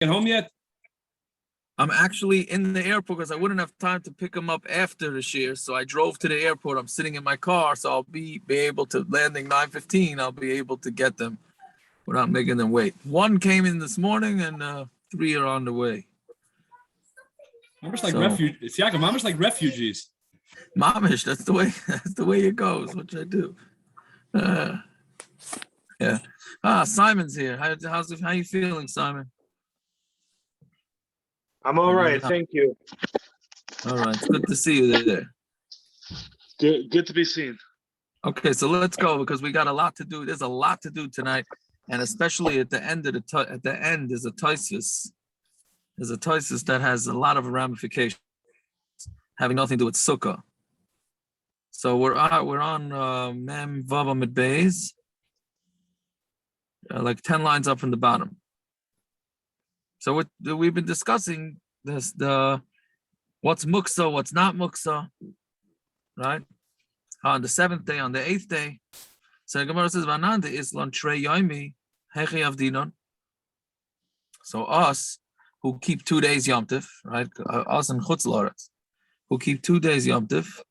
Get home yet? I'm actually in the airport because I wouldn't have time to pick them up after the shear. So I drove to the airport. I'm sitting in my car, so I'll be able to, landing 9:15. I'll be able to get them without making them wait. One came in this morning, and 3 are on the way. Mamish like refugees. It's Yaakov. Mamish like refugees. Mamish, that's the way. That's the way it goes. What should I do? Yeah. Simon's here. How you feeling, Simon? I'm all right, thank you. All right, it's good to see you there. Good to be seen. Okay, so let's go because we got a lot to do. There's a lot to do tonight, and especially at the end of the end is a toisus. There's a toisus that has a lot of ramifications, having nothing to do with sukkah. So we're on Mem Vav Amud Beis, like 10 lines up from the bottom. So we've been discussing this, what's muksa, what's not muksa, right? On the 7th day, on the 8th day. So the Gemara says, "Vananda Islan Trey Yomi Hechi Avdinon." So us who keep 2 days Yom Tif, right? Us and Chutz La'aretz who keep 2 days Yom Tif,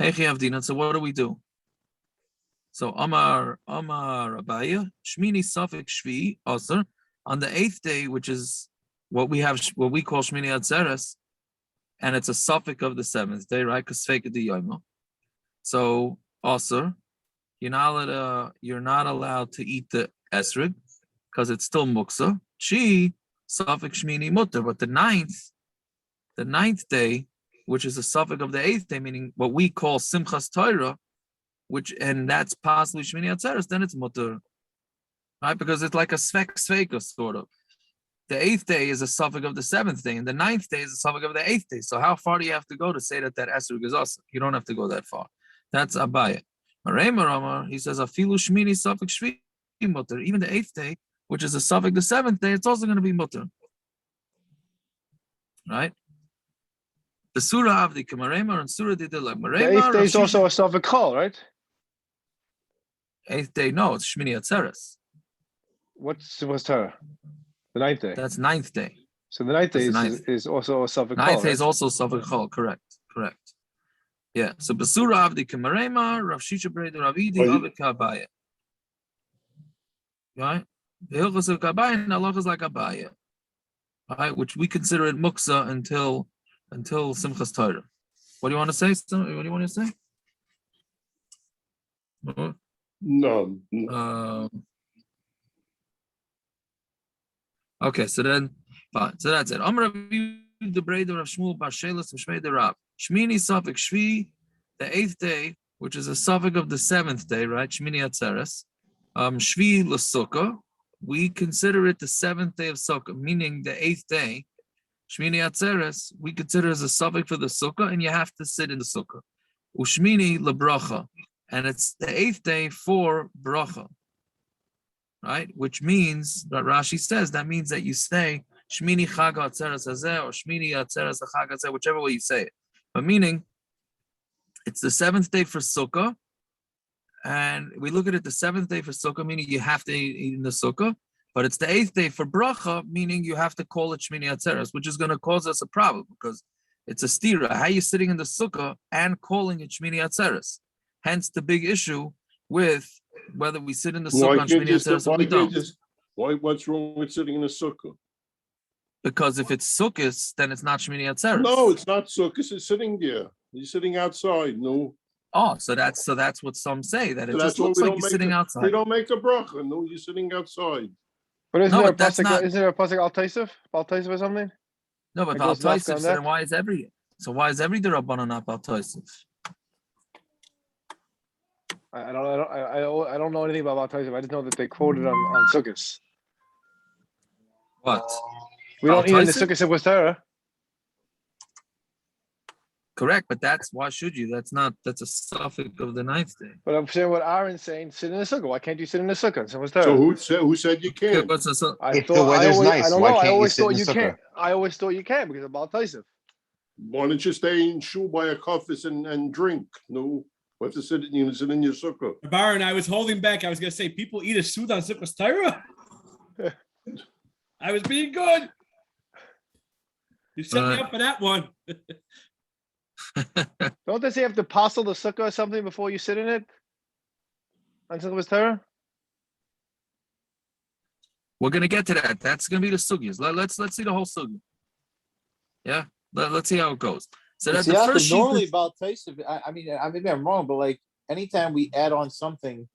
Hechi Avdinon. So what do we do? So Amar Abaya Shmini Safik Shvi Aser. On the 8th day, which is what we call Shmini atzeres, and it's a suffix of the 7th day, right? Because fake the yomo. So also, you're not allowed to eat the esrog because it's still muksa. She suffix Shmini mutter, but the 9th day, which is a suffix of the 8th day, meaning what we call Simchas Torah, and that's possibly Shmini atzeres, then it's mutter. Right, because it's like a sveka sort of. The 8th day is a suffix of the 7th day, and the 9th day is a suffix of the 8th day. So how far do you have to go to say that esrog is awesome? You don't have to go that far. That's Abaya. Maremar, he says afilu shmini suffix shvi mutter. Even the 8th day, which is a suffix the 7th day, it's also going to be mutter. Right? The surah of the Maremar and surah did like Maremar. The 8th day is also a suffix call, right? 8th day, no, it's Shmini atzeres. What's Torah? The 9th day. That's 9th day. So the 9th day is also a suffix call. 9th day is also suffix call. Correct. Yeah. So Basura Avdi Kamarema, Rav Shisha Breda Ravidi, Avik Kabaya. Right? The Hilchos of Kabaya and Allah is like Abaya. Right? Which we consider it muksa until Simchas Torah. What do you want to say? What do you want to say? No. Okay, so then, fine. So that's it. Amar the Breder of Shmuel Bar Shelas Mishmei the Rab. Shmini suffix Shvi, the 8th day, which is a suffix of the 7th day, right? Shmini atzeres. Shvi l'sukkah. We consider it the 7th day of sukkah, meaning the 8th day. Shmini atzeres, we consider as a suffix for the sukkah, and you have to sit in the sukkah. Ushmini lebracha, and it's the 8th day for bracha. Right, which means that Rashi says that means that you say Shmini Chag atzeres hazeh or Shmini atzeres Chag hazeh, whichever way you say it. But meaning, it's the 7th day for Sukkah, and we look at it the 7th day for Sukkah, meaning you have to eat in the Sukkah. But it's the 8th day for Bracha, meaning you have to call it Shmini atzeres, which is going to cause us a problem because it's a stira. How are you sitting in the Sukkah and calling it Shmini atzeres? Hence the big issue with whether we sit in the sukkah on Shmini atzeres or we don't. What's wrong with sitting in the sukkah? Because if it's sukkahs, then it's not Shmini atzeres. No, it's not sukkahs. It's sitting there. You're sitting outside. No. Oh, so that's what some say, that it just why looks like you're sitting outside. We don't make a bracha. No, you're sitting outside. But isn't there a pasuk al taisif or something? No, but al taisif. So why is every Derabanan not al taisif? I don't know anything about Taisif. I just know that they quoted on Sukkot. What? We don't eat in the Sukkot with Torah. Correct, but why should you? That's a suffix of the 9th day. But I'm saying what Aaron's saying, sit in the Sukkah. Why can't you sit in the Sukkah? So who said you can't? If the weather's nice, why can't you sit in the Sukkah? I always thought you can because of Baal Taisif. Why don't you stay in shul by a kafis and drink? No. You have to sit in your sukkah. Baron, I was holding back. I was going to say, people eat a suit on Sukkot Torah? I was being good. You set me up for that one. Don't they say you have to postle the sukkah or something before you sit in it? On Sukkah's Torah? We're gonna get to that. That's gonna be the sugyas. Let's see the whole sugya. Yeah, let's see how it goes. So that's the first sheet. Normally about taste of maybe I'm wrong, but like anytime we add on something,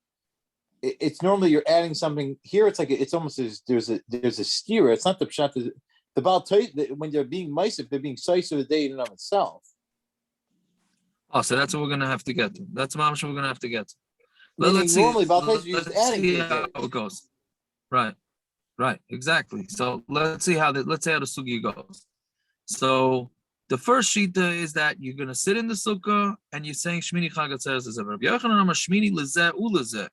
it's normally you're adding something here. It's like it's almost as there's a steer. It's not the pshat. The about taste when they're being meisif, they're being size of the day in and of itself. Oh, so that's what we're gonna have to get to. That's mamash we're gonna have to get to. Let's see. Normally about taste, you're just adding see how it goes. Right, exactly. So let's see how the sugi goes. So the first shita is that you're gonna sit in the sukkah and you're saying Shmini Chag atzeres lezeh. Rabbi Yochanan amar Shmini lezeh ulezeh.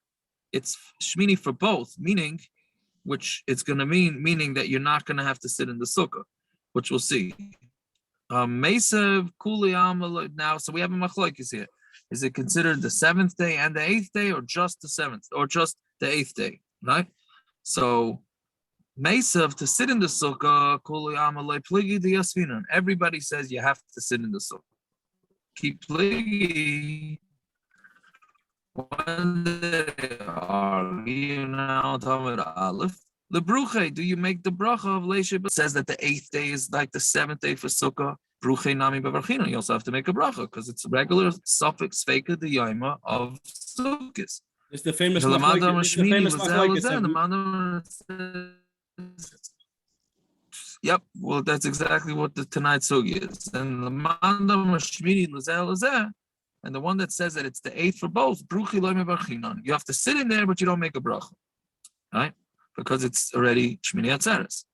It's Shmini for both, meaning meaning that you're not gonna have to sit in the sukkah, which we'll see. Mesav kuli amal now. So we have a Machlokes here. Is it considered the 7th day and the 8th day, or just the 7th, or just the 8th day? Right. So Mesav to sit in the sukkah, kuli amalei pligi the yasvinan. Everybody says you have to sit in the sukkah. Keep pligi when they are now Talmud Aleph. The bruche, do you make the bracha of leishib? It says that the 8th day is like the 7th day for sukkah. Bruche nami bevarchina. You also have to make a bracha because it's a regular suffix feka the yaima of sukkahs. It's the famous Machlokes. Yep, well, that's exactly what the tonight sugi is. And the mandam Shmini lezeh, and the one that says that it's the 8th for both, bruchi loy mevarchinan. You have to sit in there, but you don't make a bracha, right? Because it's already Shmini atzeres.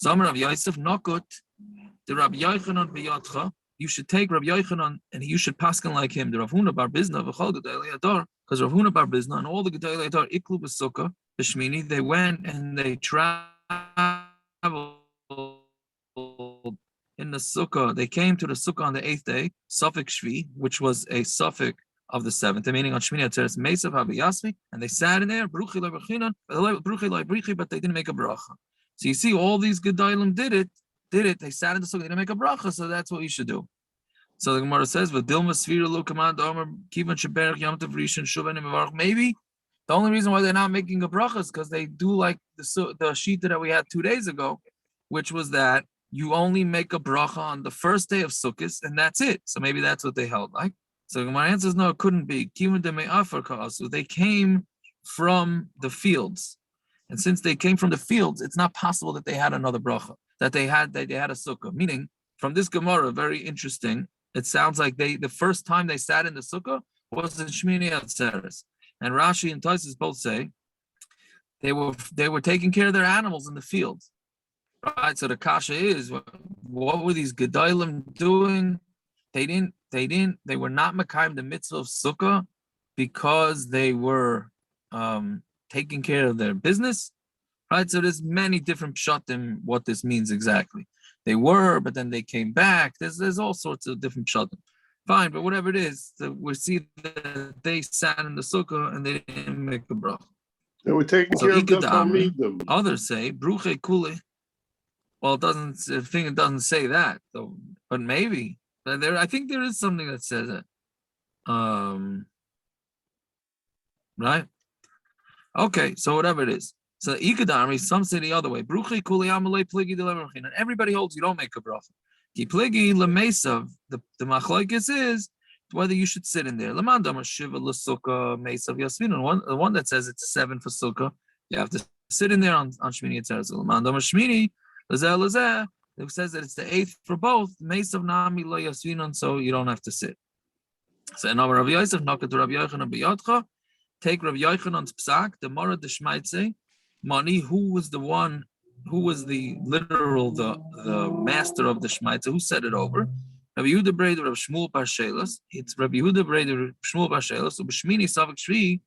Zomer Rav Yosef nokut the Rabbi Yochanan biyotcha. You should take Rabbi Yochanan and you should pasken like him. The Rav Huna bar Bizna v'chol gedolei hador, because Rav Huna bar Bizna and all the gedolei hador iklu b'sukkah b'shmini. They went and they traveled in the sukkah. They came to the sukkah on the 8th day, suffix shvi, which was a suffix of the 7th, meaning on Shmini atzeres mesav haviyasmi, and they sat in there, bruchi loy b'chinan, bruchi loy brichi, but they didn't make a bracha. So you see, all these gedolim did it. They sat in the sukkah, they didn't make a bracha, so that's what you should do. So the Gemara says, maybe the only reason why they're not making a bracha is because they do like the shita that we had 2 days ago, which was that you only make a bracha on the first day of Sukkot, and that's it. So maybe that's what they held like. So my answer is no, it couldn't be. So they came from the fields. And since they came from the fields, it's not possible that they had another bracha, that they had a sukkah. Meaning, from this Gemara, very interesting, it sounds like the first time they sat in the sukkah was in Shmini atzeres. And Rashi and Tosfos both say they were taking care of their animals in the fields. Right? So the kasha is, what were these gedolim doing? They were not mekayim the mitzvah of sukkah because they were taking care of their business, right? So there's many different pshatim what this means exactly. They were, but then they came back. There's all sorts of different pshatim. Fine, but whatever it is, we see that they sat in the sukkah and they didn't make the bracha. They were taking care of them. Others say bruche kule. Well, it doesn't say that though, but maybe. But I think there is something that says it. Right? Okay, so whatever it is. So ikadami, some say the other way. Bruchi kuli amalei pligi deleverchin. And everybody holds you don't make a bracha. Ki pligi lemesav. The machlokes is whether you should sit in there. Lamandam shiva l'sukkah mesav yasmin. The one that says it's 7 for sukkah, you have to sit in there on Shmini atzeres. Lamandam Shmini lezeh lezeh. It says that it's the 8th for both. Mesav nami lo yasvinon, so you don't have to sit. So in Rav Yosef nakat Rav Yochanan biyotcha. Take Rav Yochanan's psak, the Mara de Shmaitze, Mani, who was the master of the Shmaitze, who said it over. Rabbi Yehuda Breder of Shmuel Bar Shelas. It's Rabbi Yehuda Breder of Shmuel Bar Shelas. So B'Shmini Suffix Shvi,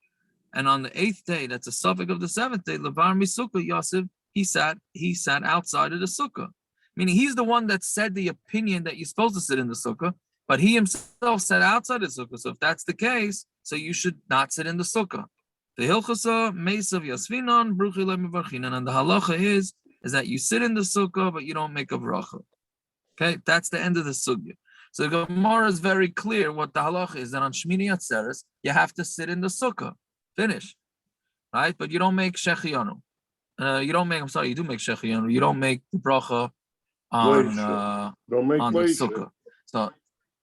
and on the 8th day, that's a suffix of the 7th day. Levar Misukah Yosef, he sat outside of the sukkah. Meaning he's the one that said the opinion that you're supposed to sit in the sukkah, but he himself sat outside the sukkah. So if that's the case, so you should not sit in the sukkah. The hilchasa mesav yasvinon bruchi lemevarchinan, and the halacha is is that you sit in the sukkah, but you don't make a bracha. Okay, that's the end of the sugya. So the Gemara is very clear what the halacha is, that on Shmini atzeres, you have to sit in the sukkah. Finish. Right? But you don't make Shechayanu. You do make Shechayanu. You don't make the bracha on Don't make the leisure. sukkah. So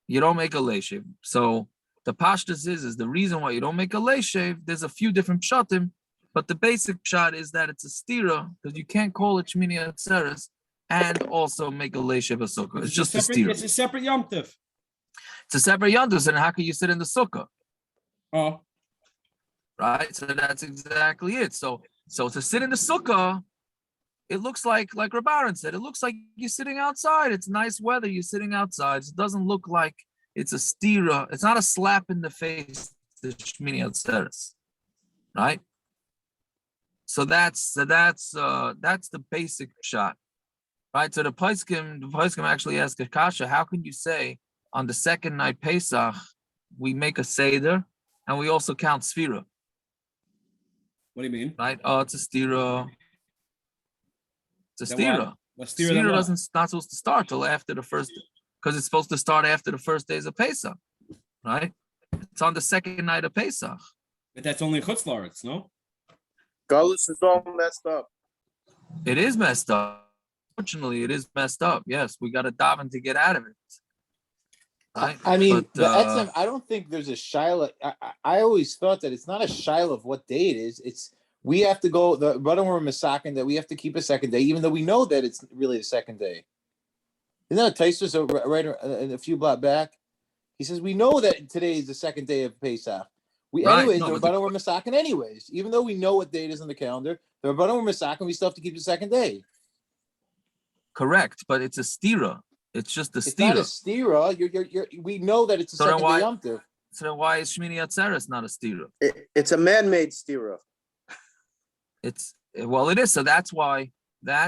you don't make a leishev. So the pashtus is the reason why you don't make a leishev. There's a few different pshatim, but the basic pshat is that it's a stira, because you can't call it Shmini atzeres and also make a leishev a sukkah. It's just a stira. It's a separate Yom Tov. It's a separate Yom Tov, and how can you sit in the sukkah? Oh. Right? So that's exactly it. So to sit in the sukkah, it looks like Rabbaran said, it looks like you're sitting outside. It's nice weather, you're sitting outside. It doesn't look like it's a stira. It's not a slap in the face, the Shmini atzeres. Right? So that's the basic shot. Right? So the pasken actually asked Kasha, how can you say on the second night Pesach we make a seder and we also count sfira? What do you mean? Right? Oh, it's a stira. It's a stira. Stira not supposed to start till after the first, because it's supposed to start after the first days of Pesach, right? It's on the second night of Pesach. But that's only Chutz La'aretz, no? Gullus is all messed up. It is messed up. Fortunately, it is messed up. Yes, we got to daven to get out of it. Right? I mean, But, I don't think there's a shiloh. I always thought that it's not a shiloh of what day it is. It's we have to go the brother we're masakin that we have to keep a second day, even though we know that it's really the second day. Isn't that Taisus right a few block back? He says we know that today is the second day of Pesach. The brother we're masakin anyways, even though we know what day it is on the calendar. The brother we're masakin, we still have to keep the second day. Correct, but it's a stira. It's just a stira. It's not a stira. We know that it's a second day Yom Tov. So then why is Shmini atzeres not a stira? It's a man-made stira. It is. So that's why.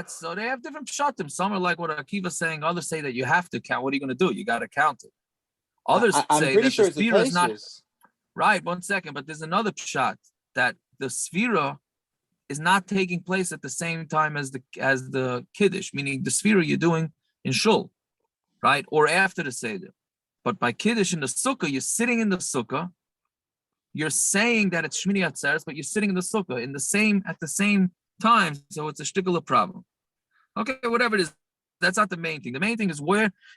So they have different pshatim. Some are like what Akiva's saying. Others say that you have to count. What are you going to do? You got to count it. Others say that the sphira is not right. 1 second, but there's another pshat that the sphira is not taking place at the same time as the kiddush, meaning the sphira you're doing in shul, right, or after the seder. But by kiddush in the sukkah, you're sitting in the sukkah. You're saying that it's Shmini atzeres, but you're sitting in the sukkah at the same time, so it's a shtickler problem. Okay, whatever it is, that's not the main thing. The main thing is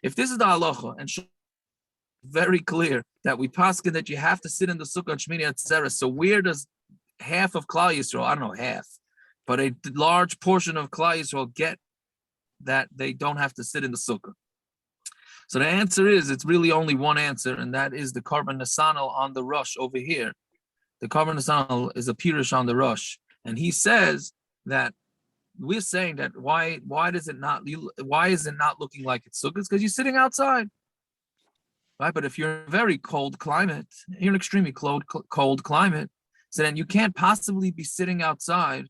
if this is the halacha, and very clear that we pasken that you have to sit in the sukkah on Shmini atzeres. So where does half of Klal Yisrael, I don't know half, but a large portion of Klal Yisrael get that they don't have to sit in the sukkah? So the answer is, it's really only one answer, and that is the Karban Nesanel on the Rosh over here. The Karban Nesanel is a Pirush on the Rosh, and he says that we're saying that why is it not looking like it's sukkah? Because you're sitting outside, right? But if you're in a very cold climate, you're in an extremely cold climate, so then you can't possibly be sitting outside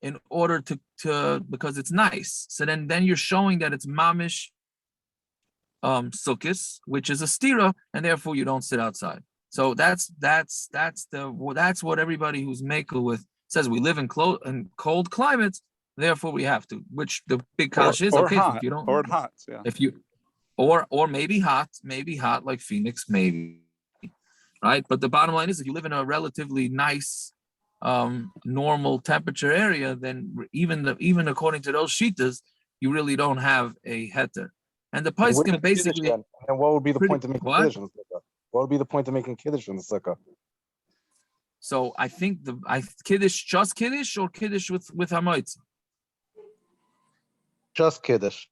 in order to because it's nice. So then you're showing that it's mamish sukkis, which is a stira, and therefore you don't sit outside. So that's what everybody who's makel with says. We live in cold climates, therefore we have to. Which the big kash is okay hot, if you don't, or hot, yeah. If you or maybe hot like Phoenix, maybe, right? But the bottom line is, if you live in a relatively nice normal temperature area, then even according to those shitas, you really don't have a heter. And the pasken basically. And what would be the point of making kiddush in the sukkah? What would be the point of making kiddush in the sukkah? So I think kiddush, just kiddush, or kiddush with hamoitz? Just kiddush.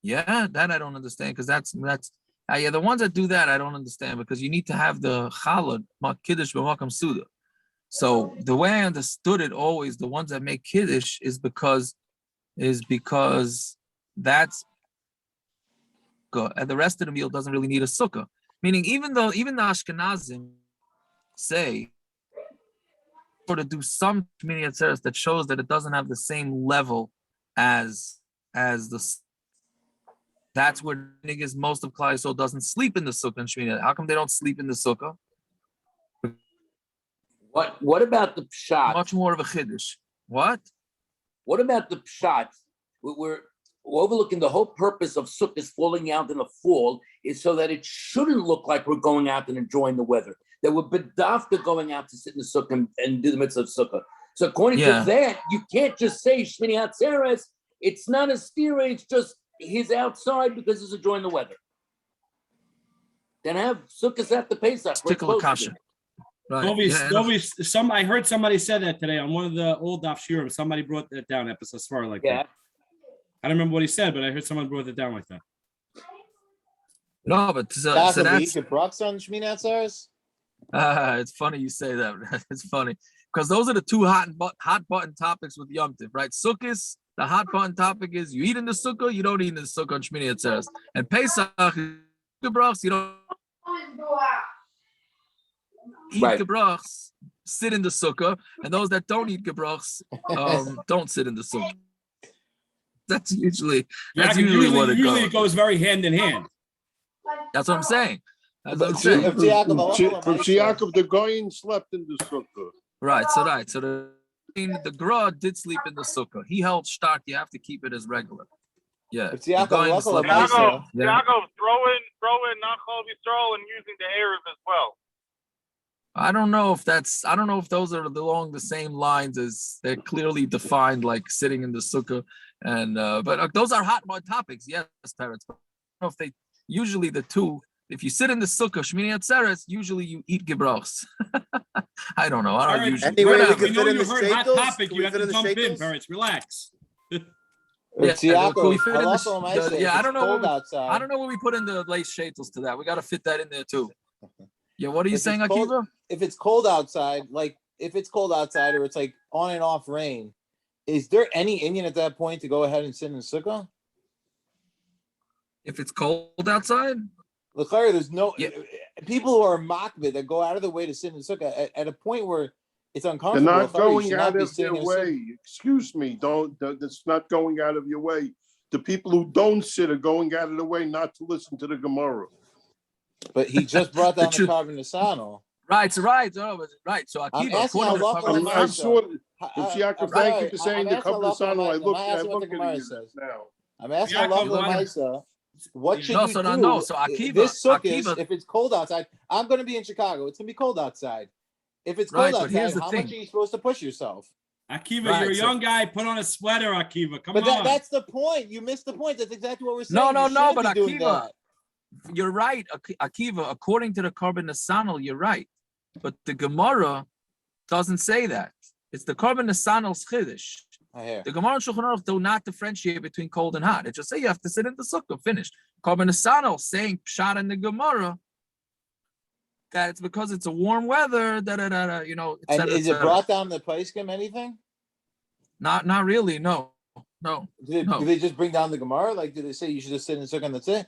Yeah, that I don't understand, because that's the ones that do that I don't understand, because you need to have the chalad kiddush b'makam suda. So the way I understood it always, the ones that make kiddush is because that's good, and the rest of the meal doesn't really need a sukkah. Meaning, even the Ashkenazim say, or to do some Shmini atzeres that shows that it doesn't have the same level as the. That's where niggas, most of Klal Yisrael doesn't sleep in the sukkah and Shmini. How come they don't sleep in the sukkah? What about the pshat? Much more of a chiddush. What? What about the pshat we're overlooking the whole purpose of sukkahs falling out in the fall is so that it shouldn't look like we're going out and enjoying the weather. That we're bedafka going out to sit in the sukkah and do the mitzvah of sukkah. So according to that, you can't just say Shmini atzeres. It's not a stira. It's just he's outside because he's enjoying the weather. Then have sukkahs at the Pesach. Particular caution. Right. I heard somebody said that today on one of the old Daf Yomi. Somebody brought that down, episode far like that. I don't remember what he said, but I heard someone brought it down like that. No, but so that's on Shmini atzeres. It's funny you say that. It's funny because those are the two hot button topics with Yom Tov, right? Sukkahs, the hot button topic is you eat in the sukkah, you don't eat in the sukkah on Shmini atzeres, and Pesach, you don't eat gebrachs, sit in the sukkah, and those that don't eat gebrachs don't sit in the sukkah. That's usually what it goes. Usually it goes very hand in hand. That's what I'm saying. From Yaakov, the Goyin slept in the sukkah. Right. So the Gra did sleep in the sukkah. He held stark. You have to keep it as regular. Yeah. Yaakov throw in Nachal Yisrael and using the Erev as well. I don't know if those are along the same lines as they're clearly defined, like sitting in the sukkah, and but those are hot button topics. Yes, parents. I don't know if they usually the two. If you sit in the sukkah, Shmini atzeres, usually you eat gebrachs. I don't know. I don't usually. Anyway, we know you heard hot topic. You have to jump in, parents. Relax. I don't know when we put in the lace shadels to that. We got to fit that in there too. Yeah, what are you saying, Akiva? If it's cold outside, or it's like on and off rain, is there any Indian at that point to go ahead and sit in the sukkah? If it's cold outside? Look, there's no people who are makbid that go out of the way to sit in the sukkah at a point where it's uncomfortable. They're not going out of their way. Excuse me, that's not going out of your way. The people who don't sit are going out of the way not to listen to the Gemara. But he just brought down the carbon nasano. Right. So Akiva, I saw it. Thank you for saying the carbon nasano. I look at it now. I'm asking Halacha. What should you do? So Akiva, this sukkah, if it's cold outside, I'm going to be in Chicago. It's going to be cold outside. If it's cold outside, how much are you supposed to push yourself? Akiva, you're a young guy. Put on a sweater, Akiva. Come on. But that's the point. You missed the point. That's exactly what we're saying. No. But Akiva, you're right, Akiva. According to the carbon nasanal, you're right. But the Gemara doesn't say that. It's the carbon nasanal's chiddush. The Gemara and Shulchan Aruch do not differentiate between cold and hot. It just say you have to sit in the sukkah. Finished. Carbon nasanal saying pshat in the Gemara that it's because it's a warm weather. You know. And is it brought down the pasken anything? Not really. No. Do they just bring down the Gemara? Like, do they say you should just sit in the sukkah and that's it?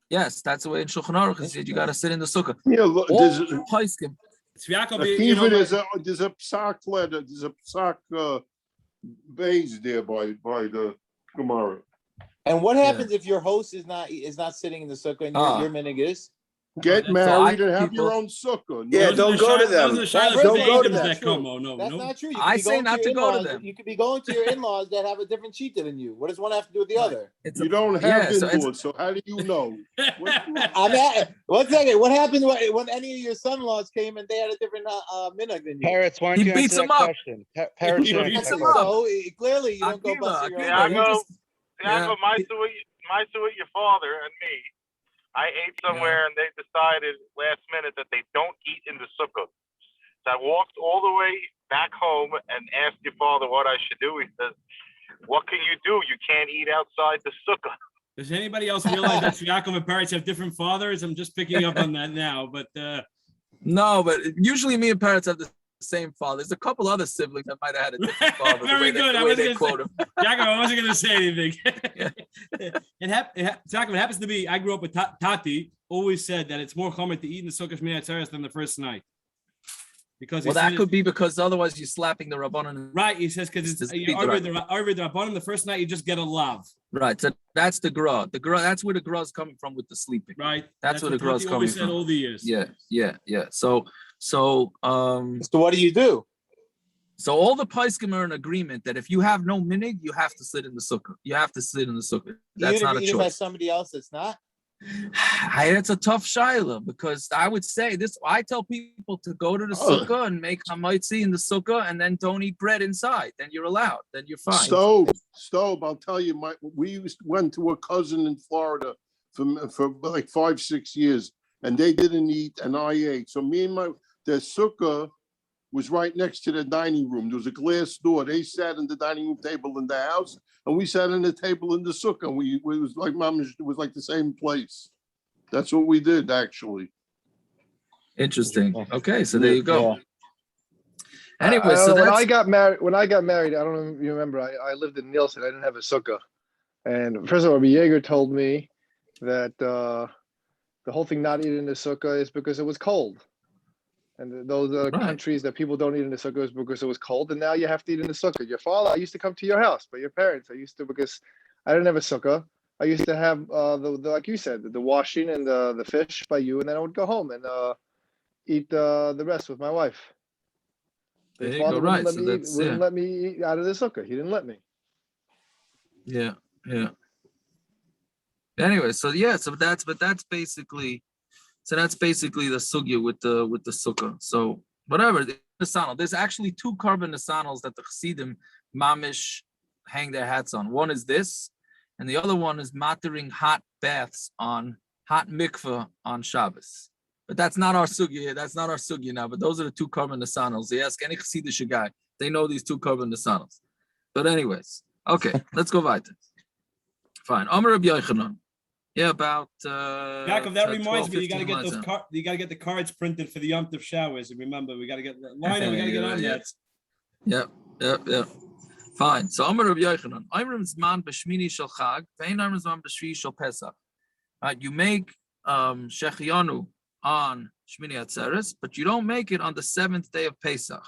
Yes, that's the way in Shulchan Aruch it said you got to sit in the sukkah. Yeah, look, there's a psak letter. There's a psak base there by the Gemara. And what happens if your host is not sitting in the sukkah and your minig is? Get married and have your own sukkah. Yeah, don't go to them. Don't go to them. That's not true. I say not to go to them. You could be going to your in-laws that have a different shita than you. What does one have to do with the other? You don't have in-laws, so how do you know? One second. What happened when any of your son-in-laws came and they had a different minhag than you? Parrots, why don't you answer that question? Parrots, so clearly you don't go bust your own. Yaakov, Maisa with your father and me. I ate somewhere and they decided last minute that they don't eat in the sukkah. So I walked all the way back home and asked your father what I should do. He says, "What can you do? You can't eat outside the sukkah." Does anybody else realize that Yaakov and Peretz have different fathers? I'm just picking up on that now, but no, but usually me and Peretz have the same father. There's a couple other siblings that might have had a different father. Very good. I wasn't going to say anything. It happens to be, I grew up with Tati, always said that it's more common to eat in the Sukkah Shmini atzeres than the first night. Because that could be because otherwise you're slapping the Rabbanon. Right, he says, because it's over the Rabbanon the first night, you just get a lav. Right, so that's the Gra. That's where the Gra is coming from with the sleeping. Right. That's where the Gra is coming from. All the years. Yeah. So what do you do? So all the pasken are in agreement that if you have no minig, you have to sit in the sukkah. You have to sit in the sukkah. That's not a Even by choice. somebody else that's not. It's a tough shaila because I would say this. I tell people to go to the sukkah and make hamaitzi in the sukkah, and then don't eat bread inside. Then you're allowed. Then you're fine. Stove. I'll tell you, we went to a cousin in Florida for like 5-6 years, and they didn't eat, and I ate. So me and their sukkah was right next to the dining room. There was a glass door. They sat in the dining room table in the house, and we sat in the table in the sukkah. And it was like it was like the same place. That's what we did, actually. Interesting. Okay, so there you go. Yeah. Anyway, so when I got married, I don't know if you remember, I lived in Nielsen. I didn't have a sukkah. And first of all, Rabbi Yeager told me that the whole thing not eating the sukkah is because it was cold. And those are countries that people don't eat in the sukkah is because it was cold. And now you have to eat in the sukkah. Your father, I used to come to your house, but your parents, because I didn't have a sukkah. I used to have the like you said, the washing and the fish by you, and then I would go home and eat the rest with my wife. There you go. Right. So wouldn't let me eat out of the sukkah. He didn't let me. Yeah. Anyway, so that's basically the sugya with the sukkah. So whatever, there's actually 2 carbon nasanals that the Chassidim mamish hang their hats on. One is this, and the other one is matering hot mikveh on Shabbos. But that's not our sugya. That's not our sugya now. But those are the 2 carbon nasanals. They ask any Chassidish guy, they know these 2 carbon nasanals. But anyways, okay, let's go weiter. Fine. Amar Rabbi Yochanan. Yeah, about Yaakov, that reminds me, you gotta get those you gotta get the cards printed for the Yom Tov showers. And remember, we gotta get line, we gotta get on that. Yeah. Fine. So Amar Rabbi Yochanan. Amrim zman b'shmini shel chag, ve'ein amrim zman b'shvi shel pesach. Right, you make Shechayanu on Shmini atzeres, but you don't make it on the 7th day of Pesach.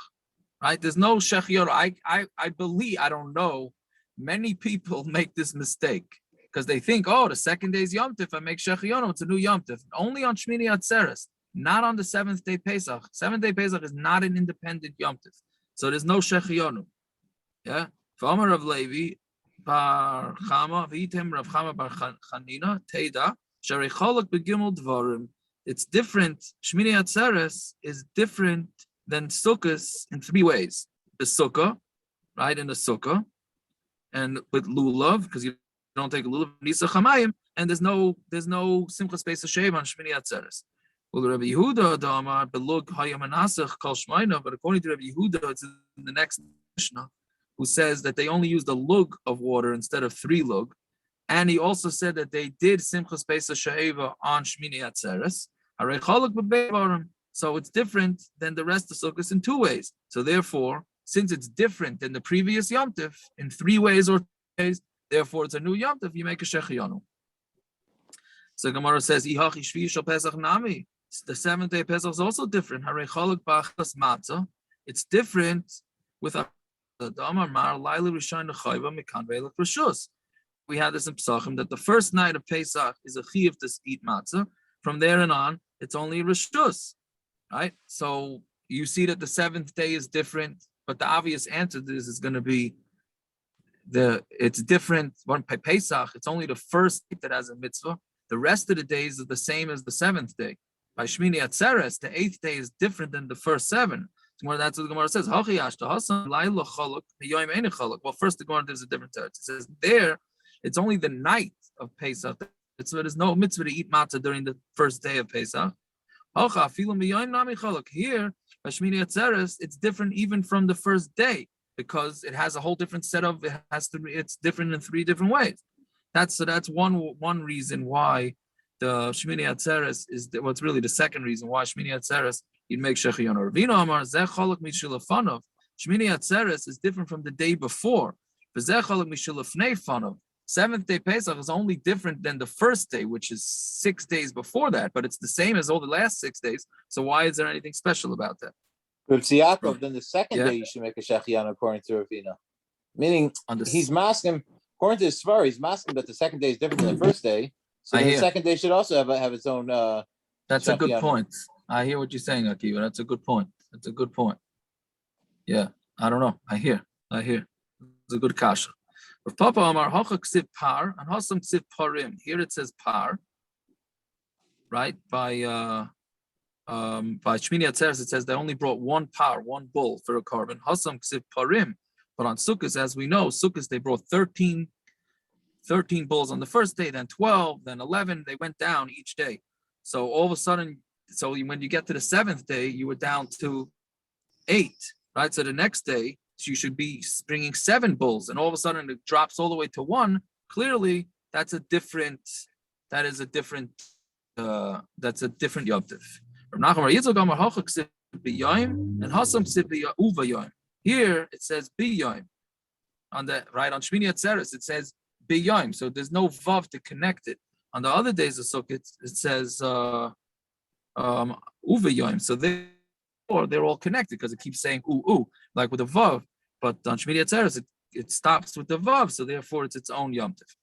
Right? There's no Shechayanu. I believe, I don't know, many people make this mistake. Because they think, the 2nd day is Yom Tov, I make Shechayanu, it's a new Yom Tov. Only on Shmini atzeres, not on the 7th day Pesach. 7th day Pesach is not an independent Yom Tov. So there's no Shechayanu. Yeah? V'amar Rav Levi, bar Chama, v'item Rav Chama bar Chanina, Teida, sharei cholok begimel dvarim. It's different. Shmini atzeres is different than Sukkahs in 3 ways. The Sukkah, right, in the Sukkah, and with lulav, because you don't take a lulav nisa chamayim, and there's no simchas Pesach shev on Shmini atzeres. Well, Rabbi Yehuda damar belug hayam anasach kol shmayna, but according to Rabbi Yehuda, it's in the next Mishnah, who says that they only used a lug of water instead of 3 lug, and he also said that they did simchas Pesach shev on Shmini atzeres. So it's different than the rest of Sukkot in 2 ways. So therefore, since it's different than the previous Yom Tov in 3 ways or 2 ways, therefore it's a new Yom Tov, you make a Shechayanu. So Gemara says, the 7th day Pesach is also different. It's different with a we had this in Pesachim that the first night of Pesach is a chiyuv to eat matzah. From there and on, it's only rishus, right? So you see that the 7th day is different, but the obvious answer to this is going to be it's different. One Pesach, it's only the first day that has a mitzvah. The rest of the days are the same as the 7th day. By Shmini atzeres, the 8th day is different than the first 7. That's what the Gemara says. Well, first the Gemara gives a different teretz. It says there, it's only the night of Pesach. So there's no mitzvah to eat matzah during the first day of Pesach. Here, by Shmini atzeres, it's different even from the first day because it has a whole different set of. It's different in 3 different ways. That's one reason why the Shmini atzeres is what's really the second reason why Shmini atzeres you'd make Shechayanu. Ravina Amar zeh cholok mishilafanov. Shmini atzeres is different from the day before. V'zeh cholok mishilafnei fanov. 7th day Pesach is only different than the first day, which is 6 days before that, but it's the same as all the last 6 days. So why is there anything special about that? But Yaakov, then the 2nd day you should make a Shechayanu according to Ravina. Meaning he's masking, according to his Svar, he's masking that the 2nd day is different than the first day. So the 2nd day should also have its own That's Shechayanu. A good point. I hear what you're saying, Akiva. That's a good point. Yeah. I don't know. I hear. It's a good kasha. With Papa Amar Hocha Ksiv Par and Hasam Ksiv Parim. Here it says Par, right? By Shmini atzeres, it says they only brought one par, one bull for a carbon. Hasam Ksiv Parim. But on Sukkahs, as we know, Sukkahs they brought 13 bulls on the first day, then 12, then 11. They went down each day. So all of a sudden, so when you get to the seventh day, you were down to 8, right? So the next day, you should be bringing 7 bulls, and all of a sudden it drops all the way to 1. Clearly, that's a different yomtiv. Here it says biyom. On Shmini atzeres it says biyom, so there's no vav to connect it. On the other days of Sukkot it says uvayom, so they're all connected because it keeps saying like with a vav. But on Shmini atzeres it stops with the vav, so therefore it's its own yomtiv.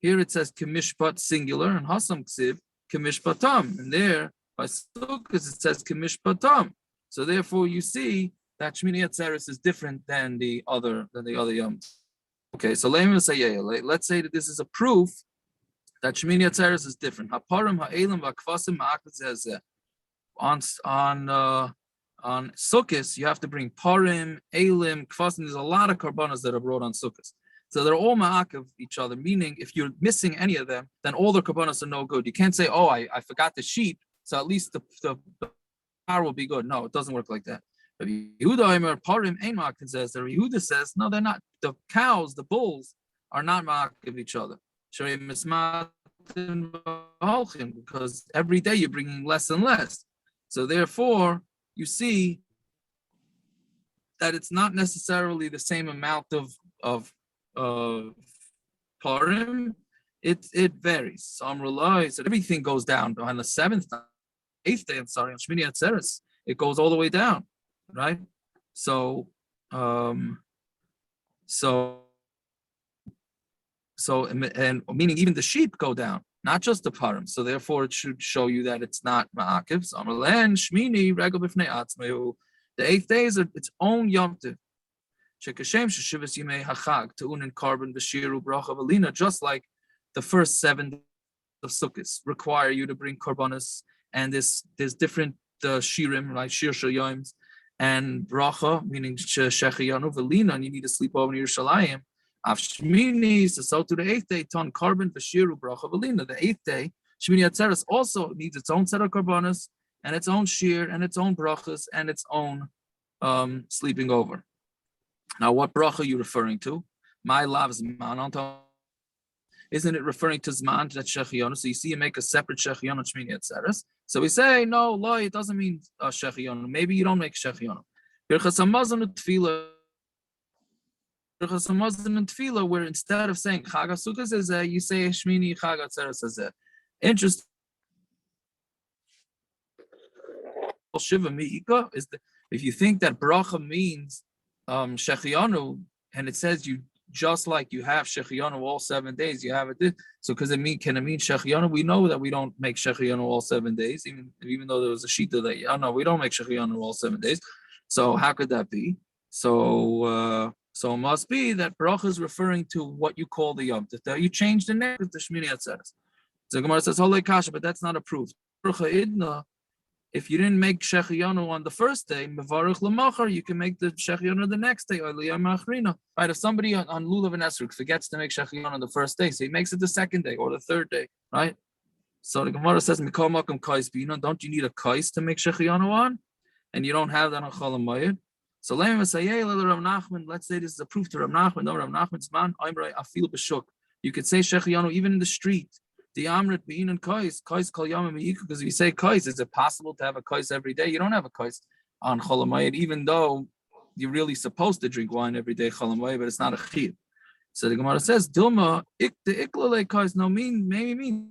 Here it says kimishpat singular and hasam ksiv kimishpatam, and there by Sukkot it says kimishpatam. So therefore you see that Shmini atzeres is different than the other yom. Okay, so let's say that this is a proof that Shmini atzeres is different. Haparim ha'elim v'akvasim ma'akvazeh. On Sukkot, you have to bring parim, elim, kvasim. There's a lot of karbanas that are brought on Sukkot. So they're all ma'ak of each other, meaning if you're missing any of them, then all the karbanas are no good. You can't say, oh, I forgot the sheep, so at least the par will be good. No, it doesn't work like that. Yehuda parim ein ma'ak says, the Yehuda says, no, they're not. The cows, the bulls, are not ma'ak of each other. Because every day you're bringing less and less. So therefore, you see that it's not necessarily the same amount of parim. It varies. Some rely, so everything goes down on the 8th day. On Shmini atzeres, it goes all the way down, right? So and meaning even the sheep go down, not just the parim. So therefore, it should show you that it's not ma'akiv. Shmini regel b'fnei atzmayu. The 8th day is its own yomtiv. Shekashem sheshivas yimei hachag te'unin carbon v'shiru bracha v'lina. Just like the first 7 days of Sukkot require you to bring karbanos, and there's different shirim, like Yerushalyim and bracha, meaning Shechayanu v'lina, and you need to sleep over in Yerushalyim. Af Shmini, so to the 8th day, ton carbon v'shiru bracha v'lina. The 8th day, Shmini atzeres also needs its own set of karbanos and its own shir and its own brachas and its own sleeping over. Now, what bracha are you referring to? My love zman. Isn't it referring to zman, that Shechayanu? So you see, you make a separate Shechayanu Shmini atzeres. So we say, no, it doesn't mean Shechayanu. Maybe you don't make Shechayanu. Birchas hamazon and tefillah, where instead of saying Chag HaSukkos is you say Shmini Chag atzeres is interesting. Shiva mi'ika is if you think that bracha means Shechayanu, and it says you just like you have Shechayanu all 7 days, you have it. So because can it mean Shechayanu? We know that we don't make Shechayanu all 7 days, even though there was a shita that no, we don't make Shechayanu all 7 days. So how could that be? So it must be that bracha is referring to what you call the yom. That you change the name of the Shmini atzeres. So Gemara says Holei kasha, but that's not a proof. If you didn't make Shechayanu on the first day, mevarich lemachar, you can make the Shechayanu the next day. Right? If somebody on Lulav and Esrog forgets to make Shechayanu on the first day, so he makes it the second day or the third day, right? So the Gemara says, Mikol Makom Kais Bina, don't you need a kais to make Shechayanu on? And you don't have that on Chol HaMoed. So let's say this is a proof to Rav Nachman. No, Rav Nachman's man, I feel b'shuk. You could say Shechayanu even in the street. The Amrit bein and kais kol yom me'ika, because if you say kais, is it possible to have a kais every day? You don't have a kais on Chol HaMoed, even though you're really supposed to drink wine every day Chol HaMoed, but it's not a chiyuv. So the Gemara says, Dilma ik the iklale kais no maybe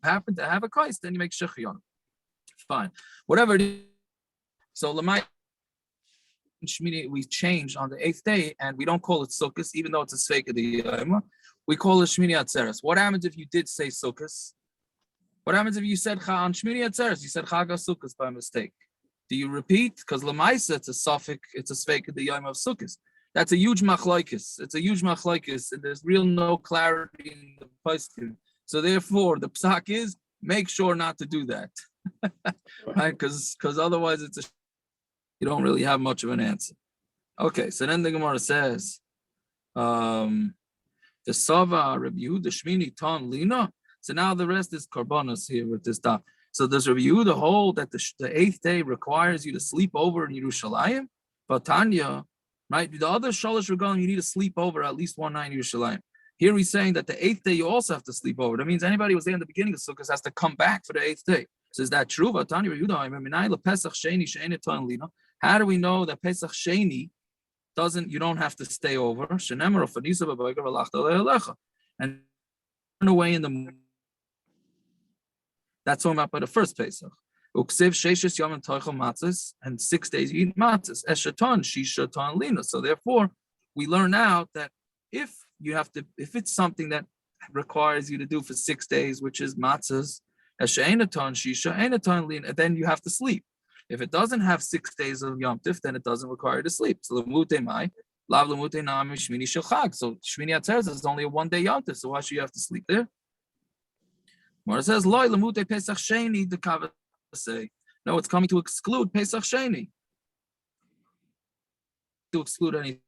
happen to have a kais, then you make Shechayanu. Fine, whatever it is. So Lamai Shmini we change on the 8th day, and we don't call it Sukkos, even though it's a sfeik of the Yom. We call it Shmini atzeres. What happens if you did say Sukkos? What happens if you said on Shmini atzeres, you said Chag HaSukkos by mistake? Do you repeat? Because Lamaisa, it's a suffix, it's a sveik of the Yom of Sukkot. That's a huge machlokes. It's a huge machlokes, and there's real no clarity in the pasken. So therefore, the psak is make sure not to do that, right? Because otherwise, you don't really have much of an answer. Okay, so then the Gemara says, the Sava review the Shmini Ton Lina. So now the rest is korbanos here with this stuff. So does review the whole that the 8th day requires you to sleep over in Yerushalyim? But Tanya, right? The other shalosh regalim, you need to sleep over at least one night in Yerushalayim. Here he's saying that the 8th day you also have to sleep over. That means anybody who was there in the beginning of Sukkot has to come back for the 8th day. So is that true? How do we know that Pesach Sheni you don't have to stay over? And run away in the that's talking about by the first Pesach. And 6 days you eat matzahs. So therefore, we learn out that if it's something that requires you to do for 6 days, which is matzahs, then you have to sleep. If it doesn't have 6 days of Yom Tif, then it doesn't require you to sleep. So Shmini atzeres is only a 1 day Yom Tif, so why should you have to sleep there? Mara says, "Loi lemute Pesach sheni." The Kavah say, no, it's coming to exclude Pesach sheni. To exclude any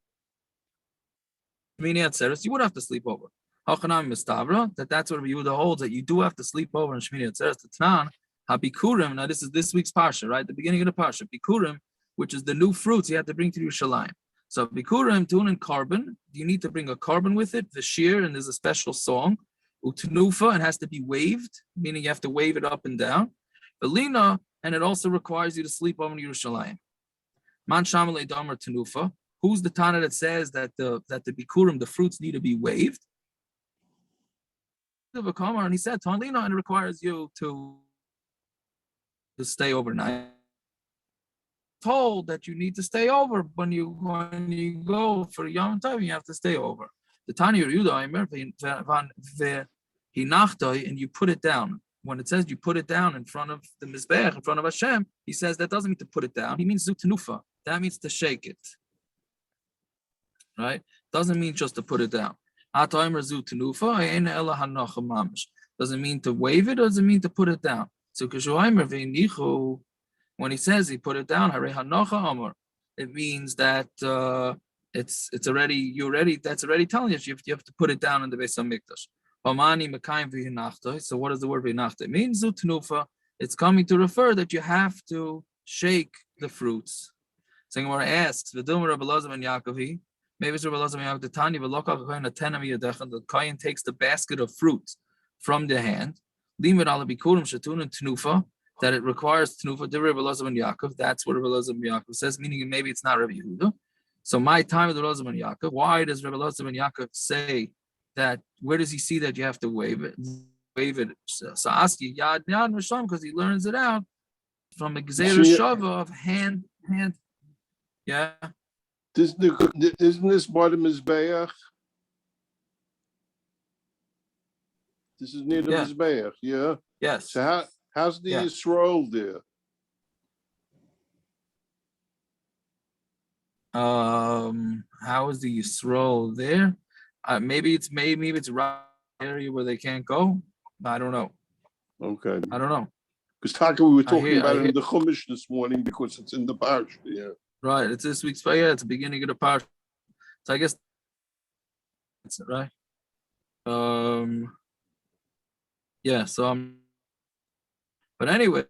Shmini atzeres, you would have to sleep over. Hachanam mistavra that's what Yehuda holds, that you do have to sleep over in Shmini atzeres. T'tnan ha-bikurim. Now this is this week's parsha, right? The beginning of the parsha. Bikurim, which is the new fruits you have to bring to Yerushalyim. So Bikurim, tune and carbon. You need to bring a carbon with it, the shear, and there's a special song. Utnufa, and has to be waved, meaning you have to wave it up and down. Belina, and it also requires you to sleep over in Yerushalayim. Man shamalei damer tenufa. Who's the Tana that says that the bikurim, the fruits, need to be waved? And he said, Tanlina, and it requires you to stay overnight. Told that you need to stay over when you go for Yom Tov, you have to stay over. The Tanya Yehuda, and you put it down. When it says you put it down in front of the Mizbech, in front of Hashem, he says that doesn't mean to put it down. He means zutenufa. That means to shake it. Right? Doesn't mean just to put it down. Doesn't mean to wave it, doesn't mean to put it down. So when he says he put it down, it means that it's already that's already telling you you have to put it down in the Beis Hamikdash. So what does the word v'hinachta? It means zutnufa. It's coming to refer that you have to shake the fruits. So Gemara asks, V'dum Rabbi Elazar ben Yaakov, maybe it's Rabbi Elazar ben Yaakov, the Tanya v'lokav kohen atenam yadechan, the kohen takes the basket of fruits from the hand, limit ala bikurim shatun and tnufa, that it requires tnufa, the Rabbi Elazar ben Yaakov, that's what Rabbi Elazar ben Yaakov says, meaning maybe it's not Rabbi Yehuda. So my time with Rabbi Elazar ben Yaakov, why does Rabbi Elazar ben Yaakov say that, where does he see that you have to wave it? So ask you, Yad Rishon, because he learns it out from a Gzeira Shava of hand. Yeah. Isn't this part of Mizbeach? This is near the Mizbeach, yeah? Yes. So how's the Yisrael there? How is the Yisrael there? Maybe it's right area where they can't go. I don't know. Okay. I don't know. Because Taka, we were talking about it in the Chumash this morning because it's in the parsha. Yeah. Right. It's this week's parsha. It's the beginning of the parsha. So I guess that's it, right? Yeah. So but anyway.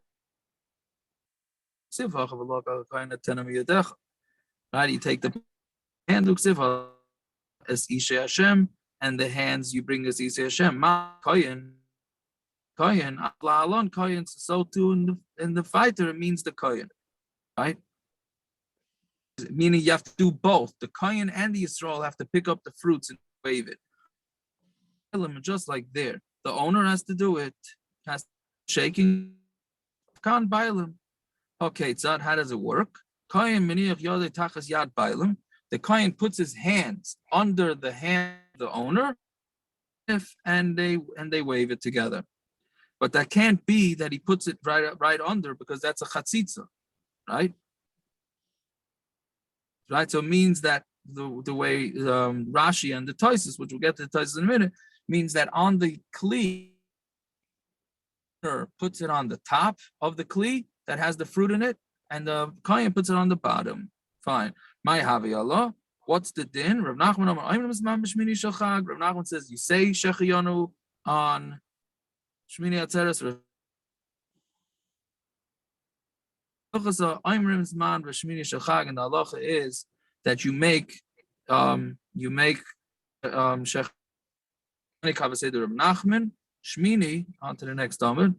Right. You take the hand as Isha Hashem, and the hands you bring as Isha Hashem. Kohen, so too in the fighter, it means the Kohen, right? Meaning you have to do both. The Kohen and the Yisrael have to pick up the fruits and wave it. Just like there, the owner has to do it, has shaking. Can't bailim. Okay, Tzad, how does it work? Kohen miniach yodei tachas yad bailim. The Kohen puts his hands under the hand of the owner, and they wave it together. But that can't be that he puts it right under, because that's a chatzitza, right? Right, so it means that the way Rashi and the Tosfos, which we'll get to the Tosfos in a minute, means that on the kli, puts it on the top of the kli that has the fruit in it, and the kohen puts it on the bottom. Fine. My havi Allah. What's the din? Rav Nachman says you say Shechayanu on Shmini atzeres. And the halacha is that you make Nachman Shmini onto the next Amud.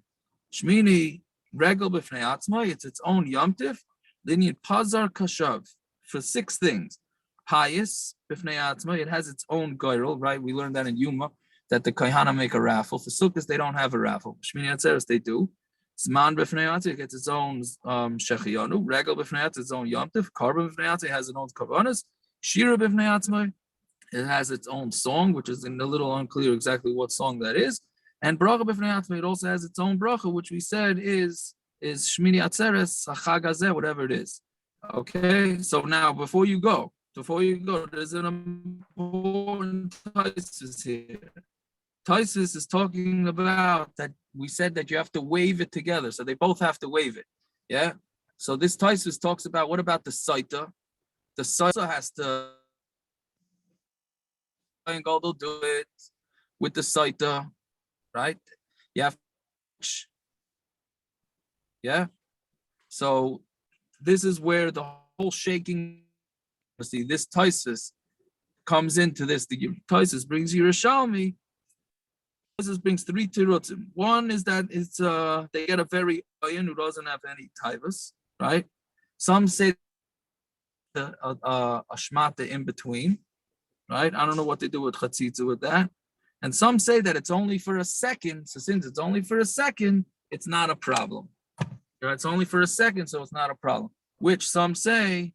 Shmini regel b'fnei atzma. It's its own yomtiv. Then you pazar kashav for 6 things. Pious b'fnei atzma. It has its own goyrel, right? We learned that in Yuma that the kahana make a raffle. For sukkahs they don't have a raffle. Shmini atzeres they do. Zman b'fnei atzma gets its own Shechayanu. Regel b'fnei atzma its own yomtiv. Karba b'fnei atzma has its own kavanas. Shira b'fnei atzma. It has its own song, which is a little unclear exactly what song that is. And bracha b'fnei atzma, it also has its own bracha, which we said is Shmini atzeres, chag hazeh, whatever it is. Okay, so now before you go, there's an important Tosfos here. Tosfos is talking about that we said that you have to wave it together, so they both have to wave it. Yeah. So this Tosfos talks about what about the saita? The saita has to. They'll do it with the saita, right? You have, yeah. So this is where the whole shaking. See, this Tosfos comes into this. The Tosfos brings Yerushalyim. Tosfos brings 3 tirutzim. One is that it's they get a very ayin who doesn't have any taivas, right? Some say a shmata in between. Right? I don't know what they do with chatzitza with that. And some say that it's only for a second. So since it's only for a second, it's not a problem. Right? It's only for a second, so it's not a problem. Which some say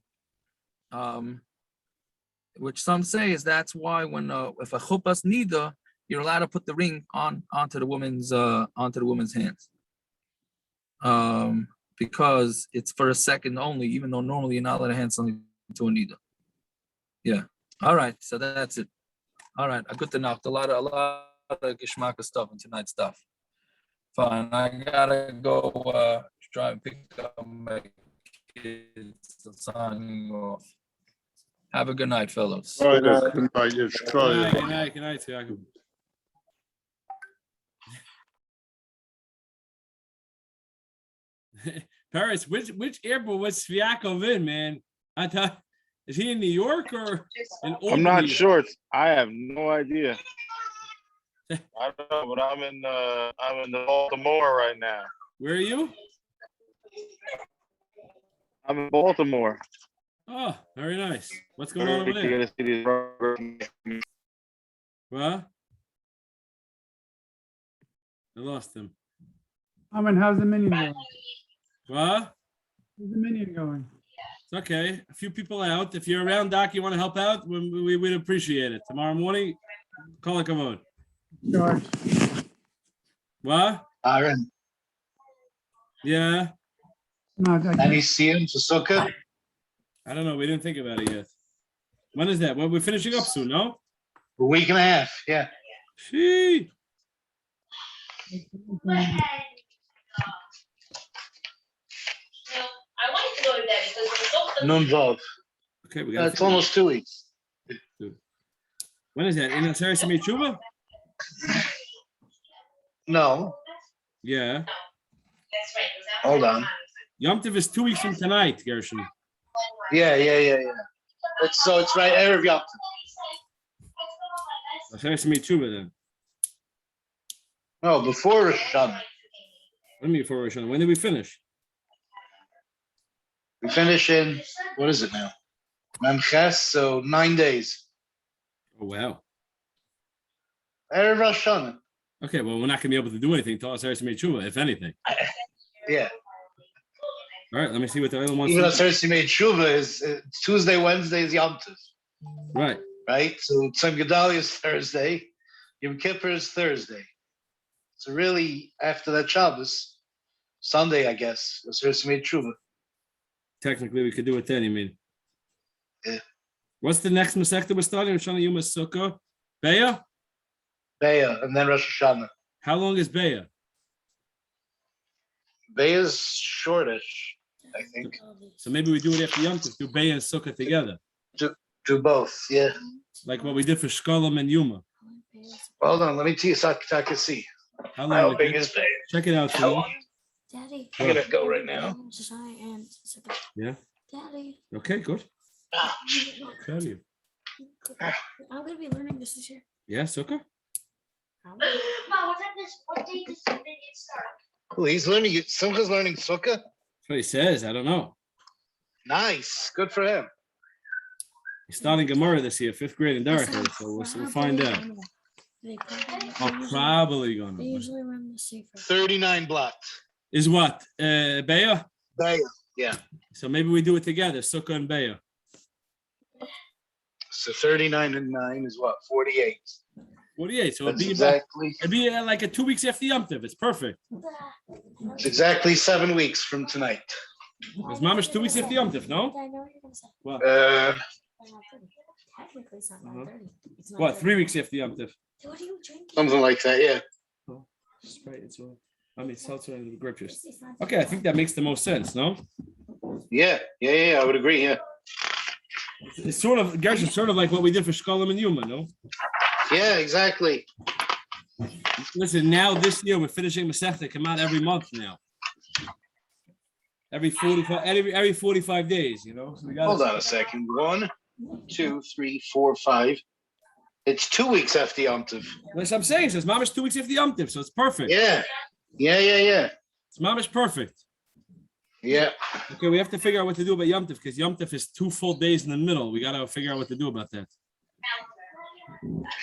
is that's why when if a chuppah's nida, you're allowed to put the ring onto the woman's hands. Because it's for a second only, even though normally you're not allowed to hand something to a nida. Yeah. All right, so that's it. All right, a good enough. A lot of geschmack stuff in tonight's stuff. Fine, I gotta go try and pick up my kids. Signing off. Have a good night, fellows. All right, good night. Good night, Shechayanu. Paris, which airport was Sviakov in, man? I thought. Is he in New York or in Albany? I'm not sure. I have no idea. I don't know, but I'm in Baltimore right now. Where are you? I'm in Baltimore. Oh, very nice. What's going on over there? What? I lost him. How's the minion going? What? How's the minion going? It's okay. A few people out. If you're around, Doc, you want to help out, we would appreciate it. Tomorrow morning, call a Amud. George. What? Aaron. Yeah. No, any siyum for sukkah? I don't know. We didn't think about it yet. When is that? Well, we're finishing up soon, no? A week and a half, yeah. She. Nun Vav. Okay, we got. It's almost 2 weeks. When is that? In atzeres Yemei Tshuva? No. Yeah. That's right. Hold on. Yom Tov is 2 weeks from tonight, Gershon. Yeah. It's right Erev Yom Tov. Atzeres Yemei Tshuva then. No, before Rosh Hashanah. What do you mean before Rosh Hashanah? When did we finish? We finish in, what is it now? Memches, so 9 days. Oh, wow. Erev Rosh Hashanah. Okay, well, we're not going to be able to do anything until atzeres Yemei Tshuva, if anything. Yeah. All right, let me see what the other one Even atzeres Yemei Tshuva is Tuesday, Wednesday is Yom Tov. Right. Right? So Tzom Gedalia is Thursday. Yom Kippur is Thursday. So really, after that Shabbos, Sunday, I guess, atzeres Yemei Tshuva. technically we could do it then, you mean? Yeah. What's the next Masechta we're starting? Shechayanu Sukkah? Beya? Beya, and then Rosh Hashanah. How long is Beya? Beya's shortish, I think. So maybe we do it after Yom Tov, do Beya and Sukkah together. Do both, yeah. Like what we did for Shkolim and Yuma. Hold on, let me see so I can see. How big is Beya? Check it out. Daddy. I'm gonna go right now. Yeah. Daddy. Okay, good. Proud of you. I'm gonna be learning this year. Yeah, Sukkah? Mom, what date does it start? Cool, he's learning. Simcha's learning Sukkah. That's what he says. I don't know. Nice, good for him. He's starting Gemara this year, 5th grade in Derek, so we'll find out. I'm probably gonna. They usually run the Sefer. 39 blocked. Is what? Beya? Beya, yeah. So maybe we do it together, Sukkah and Beya. So 39 and 9 is what? 48. 48. So it'd be like a 2 weeks after Yom Tov. It's perfect. It's exactly 7 weeks from tonight. It's mamish 2 weeks after Yom Tov, no? Well, Technically, it's not 9:30. It's not what? 3 weeks after Yom Tov. What are you drinking? Something like that, yeah. Oh, Sprite, it's all. I mean, seltzer and grape juice. Okay, I think that makes the most sense, no? Yeah, I would agree, yeah. It's sort of, Gersh, it's sort of like what we did for Shkolim and Yuma, no? Yeah, exactly. Listen, now this year we're finishing Masechta, come out every month now. Every 45 days, you know? So we Hold on a second. 1, 2, 3, 4, 5. It's 2 weeks after Yom Tov. That's what I'm saying. So it's mamish 2 weeks after Yom Tov, so it's perfect. Yeah. It's mamish perfect. Yeah. Okay, we have to figure out what to do about Yom Tov because Yom Tov is 2 full days in the middle. We got to figure out what to do about that.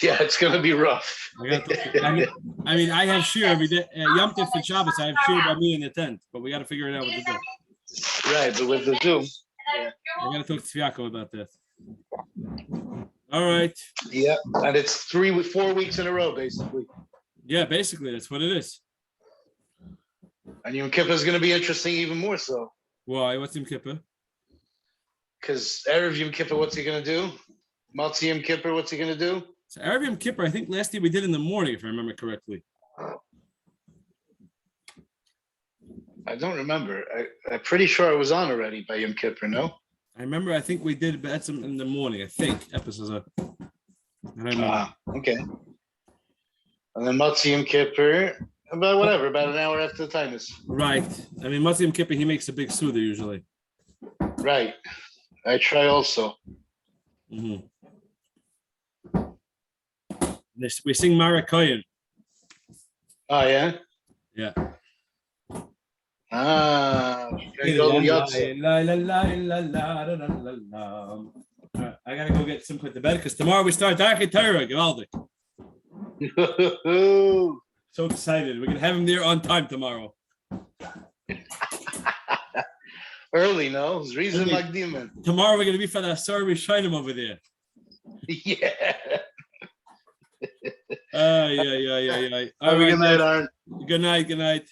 Yeah, it's going to be rough. I mean, I have shir every day. Yom Tov and Shabbos, I have shir by me in the tent, but we got to figure it out what to do. Right, but with the Zoom. Yeah. I got to talk to Tzviako about that. All right. Yeah, and it's 4 weeks in a row, basically. Yeah, basically, that's what it is. And Yom Kippur is going to be interesting even more so. Why? What's Yom Kippur? Because Erev Yom Kippur, what's he going to do? Matzi Yom Kippur, what's he going to do? So Erev Yom Kippur, I think last year we did in the morning, if I remember correctly. I don't remember. I'm pretty sure I was on already by Yom Kippur, no? I remember, I think we did Be'etzim in the morning, I think. Episodes. I don't know. Okay. And then Matzi Yom Kippur, about an hour after the time is. Right. I mean, Matzi Yom Kippur, he makes a big Suda usually. Right. I try also. Mm-hmm. We sing Marakoyan. Oh, yeah? Yeah. I gotta go get some put to bed because tomorrow we start Darkei Torah, Givaldik. So excited. We're gonna have him there on time tomorrow. Early, no? It's reason like demon. Tomorrow we're gonna be for the Asar Shinim over there. Yeah. Yeah. All right, Good night, Aaron. Good night.